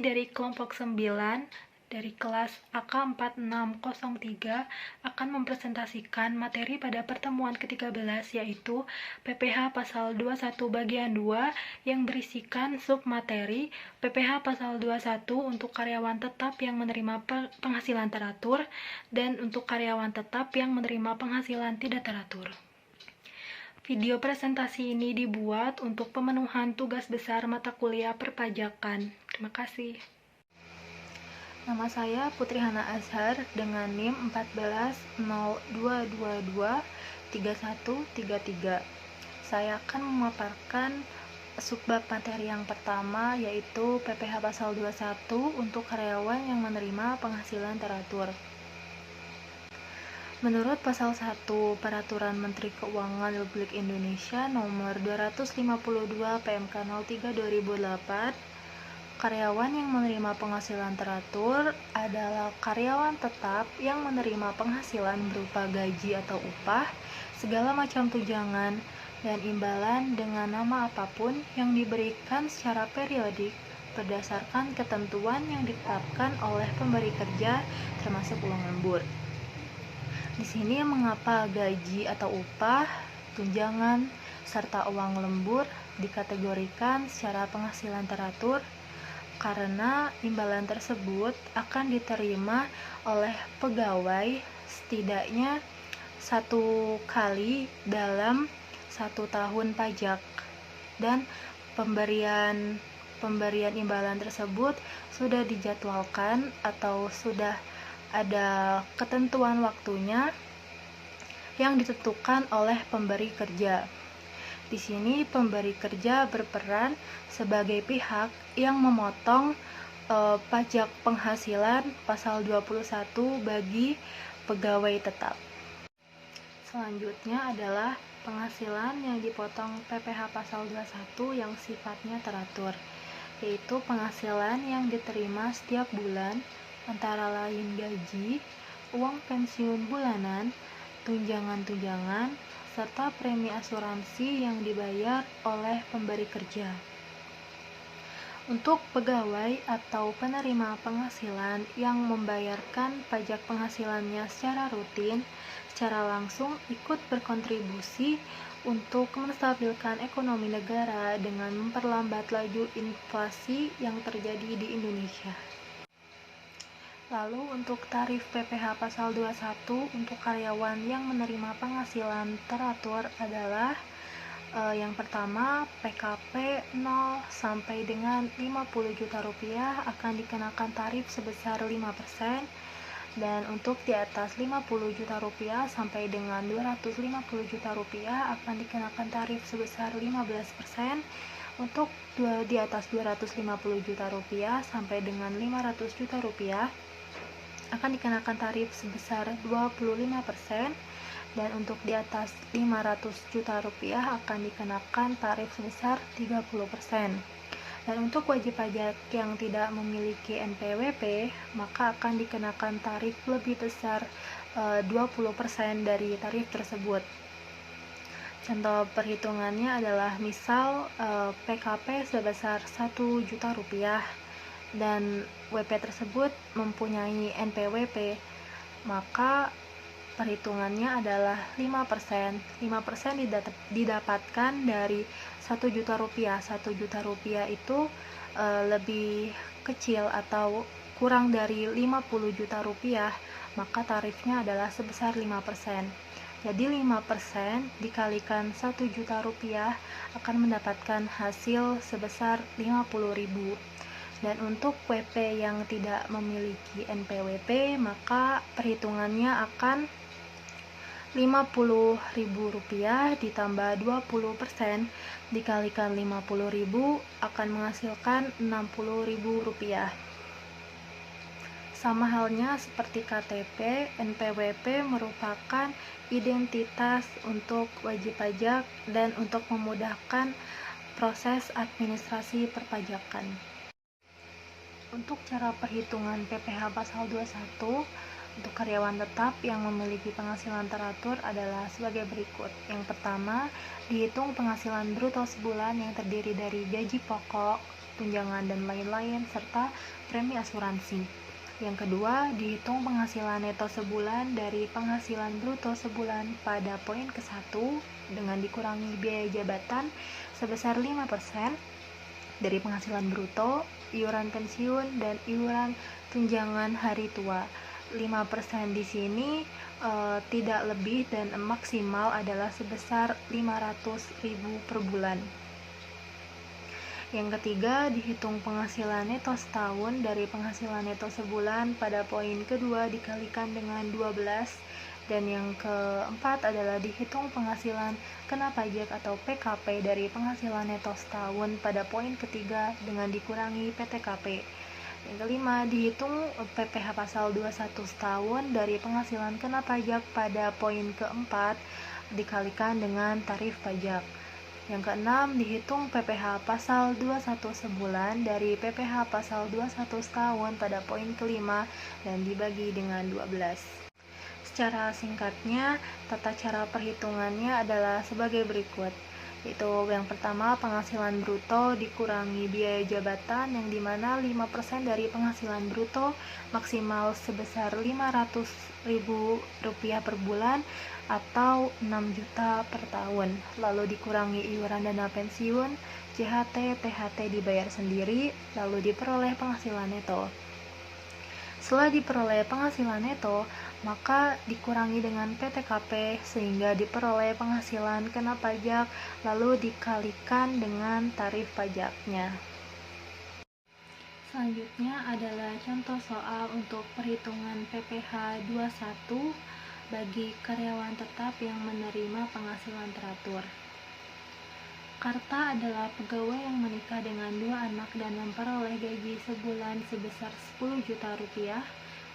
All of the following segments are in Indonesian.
dari kelompok 9 dari kelas AK4603 akan mempresentasikan materi pada pertemuan ke-13, yaitu PPH Pasal 21 Bagian 2 yang berisikan submateri PPH Pasal 21 untuk karyawan tetap yang menerima penghasilan teratur dan untuk karyawan tetap yang menerima penghasilan tidak teratur. Video presentasi ini dibuat untuk pemenuhan tugas besar mata kuliah perpajakan. Terima kasih. Nama saya Putri Hana Azhar dengan NIM 1402223133. Saya akan memaparkan subbab materi yang pertama, yaitu PPH Pasal 21 untuk karyawan yang menerima penghasilan teratur. Menurut Pasal 1 Peraturan Menteri Keuangan Republik Indonesia Nomor 252 PMK 03/2008, karyawan yang menerima penghasilan teratur adalah karyawan tetap yang menerima penghasilan berupa gaji atau upah, segala macam tunjangan, dan imbalan dengan nama apapun yang diberikan secara periodik berdasarkan ketentuan yang ditetapkan oleh pemberi kerja, termasuk uang lembur. Di sini mengapa gaji atau upah, tunjangan, serta uang lembur dikategorikan secara penghasilan teratur? Karena imbalan tersebut akan diterima oleh pegawai setidaknya 1 kali dalam 1 tahun pajak, dan pemberian imbalan tersebut sudah dijadwalkan atau sudah ada ketentuan waktunya yang ditentukan oleh pemberi kerja. Di sini pemberi kerja berperan sebagai pihak yang memotong pajak penghasilan pasal 21 bagi pegawai tetap. Selanjutnya adalah penghasilan yang dipotong PPH pasal 21 yang sifatnya teratur, yaitu penghasilan yang diterima setiap bulan antara lain gaji, uang pensiun bulanan, tunjangan-tunjangan, serta premi asuransi yang dibayar oleh pemberi kerja. Untuk pegawai atau penerima penghasilan yang membayarkan pajak penghasilannya secara rutin, secara langsung ikut berkontribusi untuk menstabilkan ekonomi negara dengan memperlambat laju inflasi yang terjadi di Indonesia. Lalu untuk tarif PPH Pasal 21 untuk karyawan yang menerima penghasilan teratur adalah yang pertama, PKP 0 sampai dengan 50 juta rupiah akan dikenakan tarif sebesar 5%, dan untuk di atas 50 juta rupiah sampai dengan 250 juta rupiah akan dikenakan tarif sebesar 15%. Untuk di atas 250 juta rupiah sampai dengan 500 juta rupiah akan dikenakan tarif sebesar 25%, dan untuk di atas 500 juta rupiah akan dikenakan tarif sebesar 30%. Dan untuk wajib pajak yang tidak memiliki NPWP, maka akan dikenakan tarif lebih besar 20% dari tarif tersebut. Contoh perhitungannya adalah misal PKP sebesar 1 juta rupiah dan WP tersebut mempunyai NPWP, maka perhitungannya adalah 5%. 5% didapatkan dari 1 juta rupiah. 1 juta rupiah itu lebih kecil atau kurang dari 50 juta rupiah, maka tarifnya adalah sebesar 5%. Jadi 5% dikalikan 1 juta rupiah akan mendapatkan hasil sebesar 50.000. Dan untuk WP yang tidak memiliki NPWP, maka perhitungannya akan Rp50.000 ditambah 20% dikalikan 50.000 akan menghasilkan Rp60.000. Sama halnya seperti KTP, NPWP merupakan identitas untuk wajib pajak dan untuk memudahkan proses administrasi perpajakan. Untuk cara perhitungan PPH Pasal 21 untuk karyawan tetap yang memiliki penghasilan teratur adalah sebagai berikut. Yang pertama, dihitung penghasilan bruto sebulan yang terdiri dari gaji pokok, tunjangan dan lain-lain, serta premi asuransi. Yang kedua, dihitung penghasilan neto sebulan dari penghasilan bruto sebulan pada poin ke-1 dengan dikurangi biaya jabatan sebesar 5% dari penghasilan bruto, iuran pensiun, dan iuran tunjangan hari tua. 5% di sini tidak lebih dan maksimal adalah sebesar 500.000 per bulan. Yang ketiga, dihitung penghasilan neto setahun dari penghasilan neto sebulan pada poin kedua dikalikan dengan 12. Dan yang keempat adalah dihitung penghasilan kena pajak atau PKP dari penghasilan neto setahun pada poin ketiga dengan dikurangi PTKP. Yang kelima, dihitung PPh pasal 21 setahun dari penghasilan kena pajak pada poin keempat dikalikan dengan tarif pajak. Yang keenam, dihitung PPh pasal 21 sebulan dari PPh pasal 21 setahun pada poin kelima dan dibagi dengan 12. Secara singkatnya, tata cara perhitungannya adalah sebagai berikut, yaitu yang pertama penghasilan bruto dikurangi biaya jabatan yang dimana 5% dari penghasilan bruto maksimal sebesar Rp500.000 per bulan atau 6 juta per tahun, lalu dikurangi iuran dana pensiun, JHT, THT dibayar sendiri, lalu diperoleh penghasilan neto. Setelah diperoleh penghasilan neto, maka dikurangi dengan PTKP sehingga diperoleh penghasilan kena pajak, lalu dikalikan dengan tarif pajaknya. Selanjutnya adalah contoh soal untuk perhitungan PPh 21 bagi karyawan tetap yang menerima penghasilan teratur. Karta adalah pegawai yang menikah dengan 2 anak dan memperoleh gaji sebulan sebesar Rp10 juta.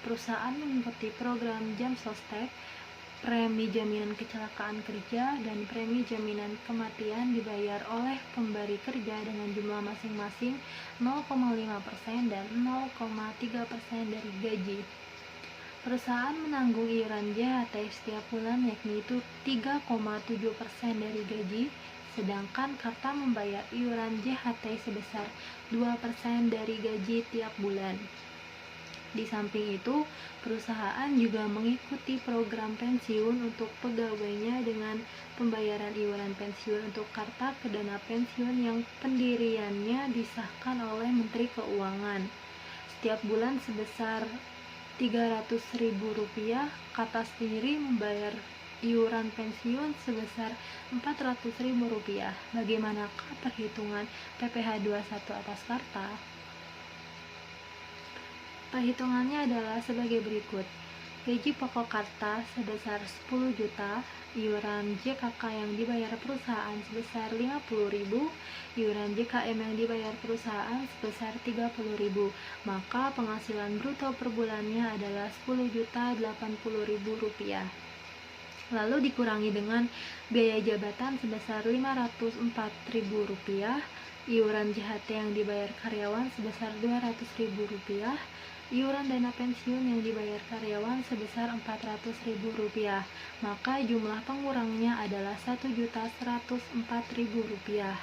Perusahaan mengikuti program Jam Sostek, premi jaminan kecelakaan kerja, dan premi jaminan kematian dibayar oleh pemberi kerja dengan jumlah masing-masing 0,5% dan 0,3% dari gaji. Perusahaan menanggung iuran JHT setiap bulan yakni itu 3,7% dari gaji, sedangkan Karta membayar iuran JHT sebesar 2% dari gaji tiap bulan. Di samping itu, perusahaan juga mengikuti program pensiun untuk pegawainya dengan pembayaran iuran pensiun untuk Karta ke dana pensiun yang pendiriannya disahkan oleh Menteri Keuangan. Setiap bulan sebesar Rp300.000, Karta sendiri membayar iuran pensiun sebesar Rp400.000. Bagaimanakah perhitungan PPh 21 atas Karta? Perhitungannya adalah sebagai berikut. Gaji pokok Karta sebesar Rp10 juta, iuran JKK yang dibayar perusahaan sebesar Rp50.000, iuran JKM yang dibayar perusahaan sebesar Rp30.000, maka penghasilan bruto per bulannya adalah Rp10.080.000. Lalu dikurangi dengan biaya jabatan sebesar Rp504.000, iuran JHT yang dibayar karyawan sebesar Rp200.000, iuran dana pensiun yang dibayar karyawan sebesar Rp400.000, maka jumlah pengurangnya adalah Rp1.104.000.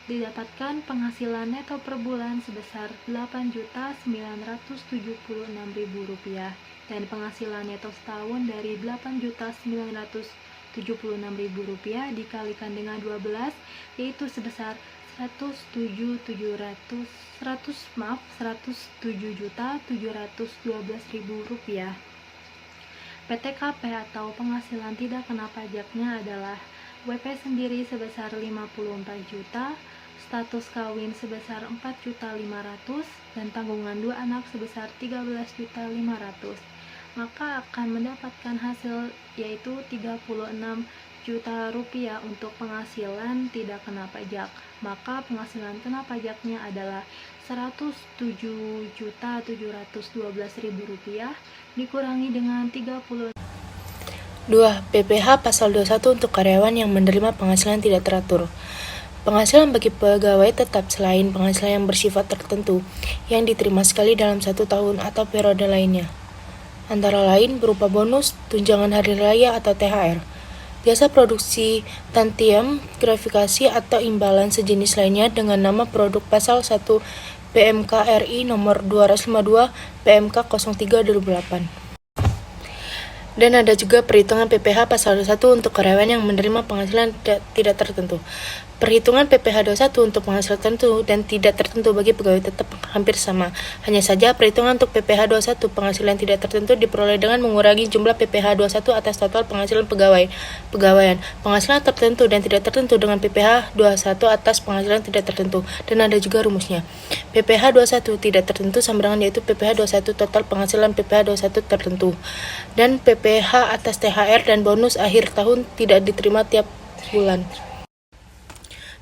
Didapatkan penghasilan neto per bulan sebesar Rp8.976.000 dan penghasilan neto setahun dari Rp8.976.000 dikalikan dengan 12 yaitu sebesar Rp107.712.000. PTKP atau penghasilan tidak kena pajaknya adalah WP sendiri sebesar Rp54 juta, status kawin sebesar Rp4.500.000 dan tanggungan 2 anak sebesar Rp13.500.000. Maka akan mendapatkan hasil yaitu Rp36 juta untuk penghasilan tidak kena pajak. Maka penghasilan kena pajaknya adalah Rp107.712.000 dikurangi dengan 30. 2. PPh pasal 21 untuk karyawan yang menerima penghasilan tidak teratur. Penghasilan bagi pegawai tetap selain penghasilan yang bersifat tertentu yang diterima sekali dalam 1 tahun atau periode lainnya, antara lain berupa bonus, tunjangan hari raya atau THR. Biasa produksi tantiem, gratifikasi, atau imbalan sejenis lainnya dengan nama produk pasal 1 PMK RI nomor 252 PMK 03 2008. Dan ada juga perhitungan PPh pasal 21 untuk karyawan yang menerima penghasilan tidak tertentu. Perhitungan PPh 21 untuk penghasilan tertentu dan tidak tertentu bagi pegawai tetap hampir sama. Hanya saja perhitungan untuk PPh 21 penghasilan tidak tertentu diperoleh dengan mengurangi jumlah PPh 21 atas total penghasilan pegawaian. Penghasilan tertentu dan tidak tertentu dengan PPh 21 atas penghasilan tidak tertentu. Dan ada juga rumusnya. PPh 21 tidak tertentu sama dengan yaitu PPh 21 total penghasilan PPh 21 tertentu. Dan PPh atas THR dan bonus akhir tahun tidak diterima tiap bulan.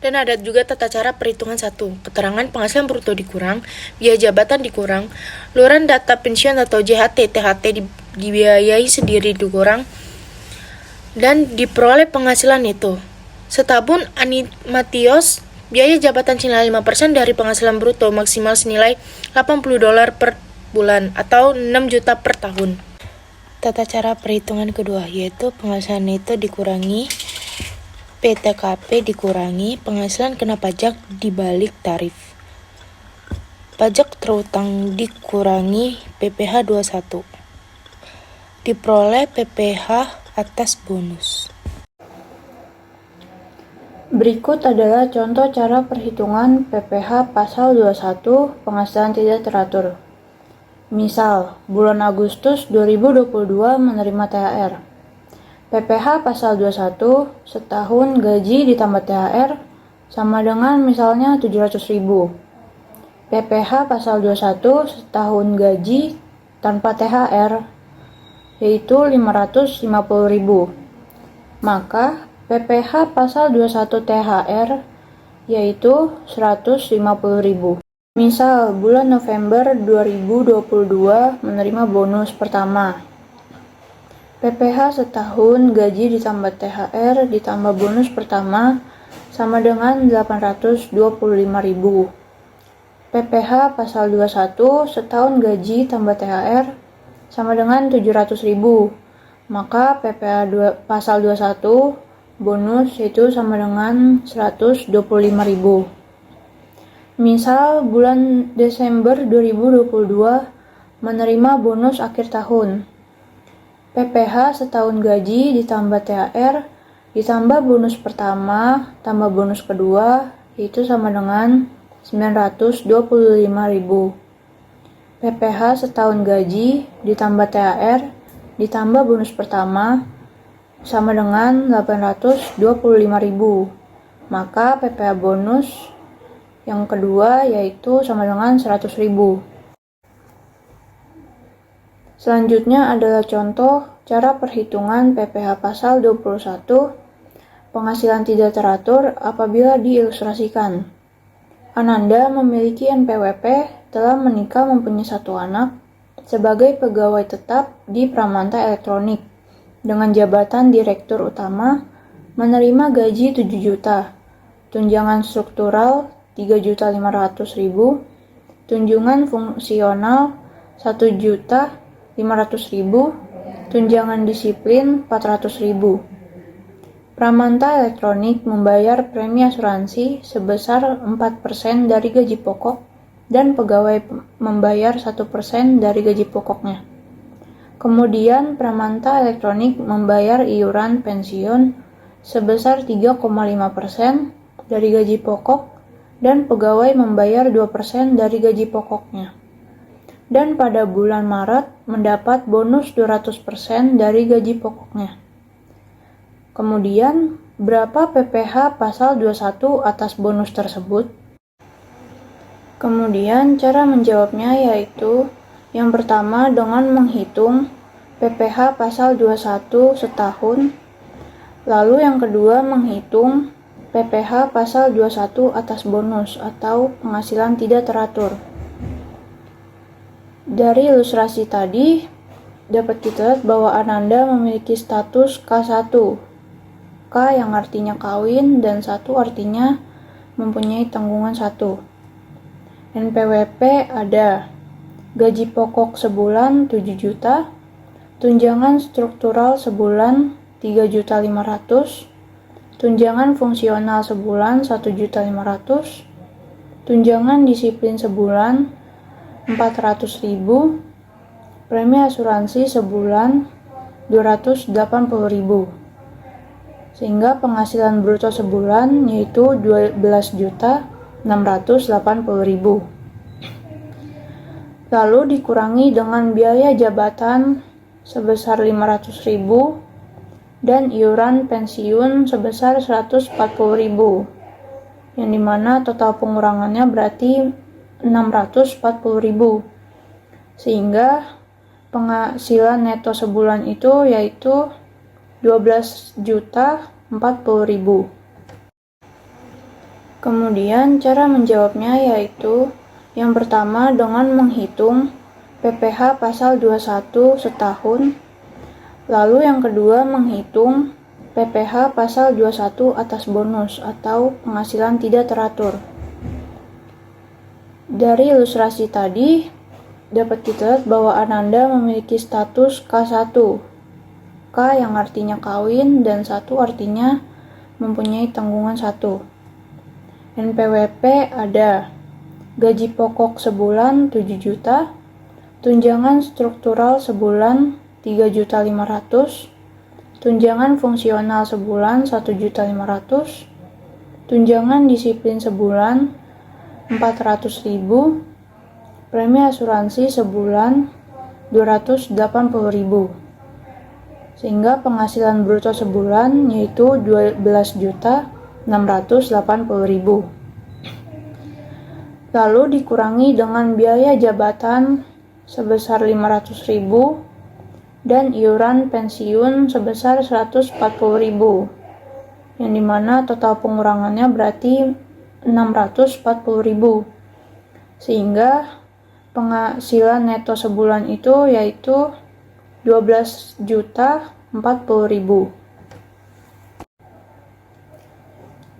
Dan ada juga tata cara perhitungan 1. Keterangan penghasilan bruto dikurang, biaya jabatan dikurang, luaran data pensiun atau JHT, THT dibiayai sendiri dikurang, dan diperoleh penghasilan itu. Setabun animatios, biaya jabatan senilai 5% dari penghasilan bruto maksimal senilai $80 per bulan atau 6 juta per tahun. Tata cara perhitungan kedua yaitu penghasilan neto dikurangi PTKP dikurangi penghasilan kena pajak dibalik tarif. Pajak terutang dikurangi PPh 21. Diperoleh PPh atas bonus. Berikut adalah contoh cara perhitungan PPh pasal 21 penghasilan tidak teratur. Misal, bulan Agustus 2022 menerima THR. PPh pasal 21 setahun gaji ditambah THR sama dengan misalnya 700.000. PPh pasal 21 setahun gaji tanpa THR yaitu 550.000. Maka PPh pasal 21 THR yaitu 150.000. Misal bulan November 2022 menerima bonus pertama. PPh setahun gaji ditambah THR ditambah bonus pertama sama dengan 825.000. PPh pasal 21 setahun gaji tambah THR sama dengan 700.000. Maka PPh pasal 21 bonus itu sama dengan 125.000. Misal bulan Desember 2022 menerima bonus akhir tahun. PPh setahun gaji ditambah THR ditambah bonus pertama tambah bonus kedua itu sama dengan 925.000. PPh setahun gaji ditambah THR ditambah bonus pertama sama dengan 825.000. Maka PPh bonus yang kedua yaitu sama dengan 100.000. Selanjutnya adalah contoh cara perhitungan PPh pasal 21 penghasilan tidak teratur apabila diilustrasikan. Ananda memiliki NPWP, telah menikah mempunyai 1 anak, sebagai pegawai tetap di Pramanta Elektronik, dengan jabatan Direktur Utama, menerima gaji 7 juta, tunjangan struktural 3.500.000, tunjangan fungsional 1.500.000, tunjangan disiplin 400.000. Pramanta Elektronik membayar premi asuransi sebesar 4% dari gaji pokok dan pegawai membayar 1% dari gaji pokoknya. Kemudian Pramanta Elektronik membayar iuran pensiun sebesar 3,5% dari gaji pokok dan pegawai membayar 2% dari gaji pokoknya. Dan pada bulan Maret mendapat bonus 200% dari gaji pokoknya. Kemudian, berapa PPh pasal 21 atas bonus tersebut? Kemudian, cara menjawabnya yaitu yang pertama dengan menghitung PPh pasal 21 setahun, lalu yang kedua menghitung PPh pasal 21 atas bonus atau penghasilan tidak teratur. Dari ilustrasi tadi, dapat kita lihat bahwa Ananda memiliki status K1. K yang artinya kawin dan 1 artinya mempunyai tanggungan 1. NPWP ada gaji pokok sebulan 7 juta, tunjangan struktural sebulan 3.500.000, tunjangan fungsional sebulan 1.500.000, tunjangan disiplin sebulan 400.000, premi asuransi sebulan 280.000, sehingga penghasilan bruto sebulan yaitu 12.680.000. Lalu dikurangi dengan biaya jabatan sebesar 500.000 dan iuran pensiun sebesar 140.000, yang dimana total pengurangannya berarti 640.000, sehingga penghasilan neto sebulan itu yaitu 12.040.000. Kemudian cara menjawabnya yaitu yang pertama dengan menghitung PPh pasal 21 setahun, lalu yang kedua menghitung PPh pasal 21 atas bonus atau penghasilan tidak teratur. Dari ilustrasi tadi dapat kita lihat bahwa Ananda memiliki status K1, K yang artinya kawin dan 1 artinya mempunyai tanggungan 1. NPWP ada gaji pokok sebulan 7 juta, tunjangan struktural sebulan 3.500.000, tunjangan fungsional sebulan 1.500.000, tunjangan disiplin sebulan 400.000, premi asuransi sebulan 280.000, sehingga penghasilan bruto sebulan yaitu 12.680.000. Lalu dikurangi dengan biaya jabatan sebesar 500.000 dan iuran pensiun sebesar 140.000, yang dimana total pengurangannya berarti 640.000, sehingga penghasilan neto sebulan itu yaitu 12.040.000.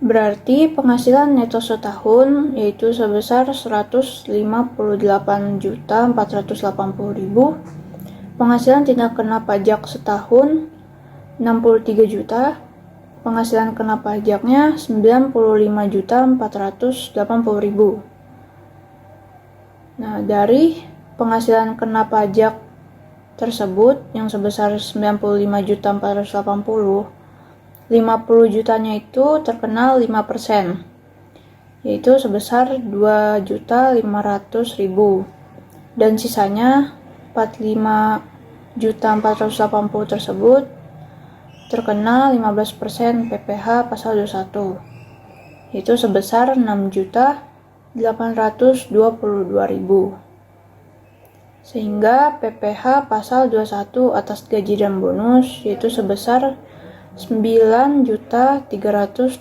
Berarti penghasilan neto setahun yaitu sebesar 158.480.000, penghasilan tidak kena pajak setahun 63 juta, penghasilan kena pajaknya 95.480.000. Nah, dari penghasilan kena pajak tersebut yang sebesar 95.480.000, 50 jutanya itu terkena 5%, yaitu sebesar 2.500.000, dan sisanya 45.480 tersebut terkena 15% PPh pasal 21, yaitu sebesar 6.822.000, sehingga PPh pasal 21 atas gaji dan bonus yaitu sebesar 9.322.000.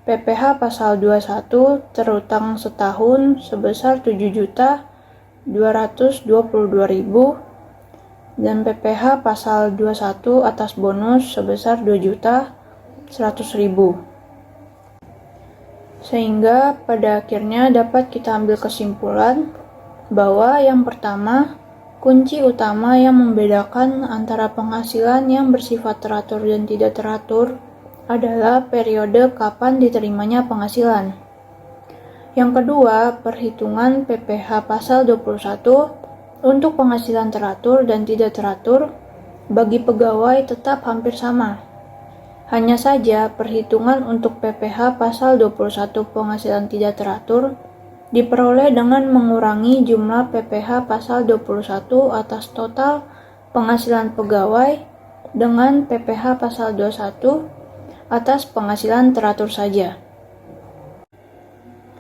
PPh pasal 21 terutang setahun sebesar 7.222.000 dan PPh pasal 21 atas bonus sebesar 2.100.000. Sehingga pada akhirnya dapat kita ambil kesimpulan bahwa yang pertama, kunci utama yang membedakan antara penghasilan yang bersifat teratur dan tidak teratur adalah periode kapan diterimanya penghasilan. Yang kedua, perhitungan PPh pasal 21 untuk penghasilan teratur dan tidak teratur bagi pegawai tetap hampir sama. Hanya saja perhitungan untuk PPh pasal 21 penghasilan tidak teratur diperoleh dengan mengurangi jumlah PPh pasal 21 atas total penghasilan pegawai dengan PPh pasal 21 atas penghasilan teratur saja.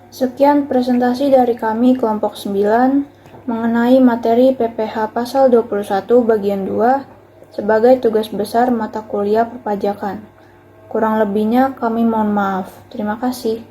Sekian presentasi dari kami kelompok 9 mengenai materi PPh pasal 21 bagian 2 sebagai tugas besar mata kuliah perpajakan. Kurang lebihnya kami mohon maaf. Terima kasih.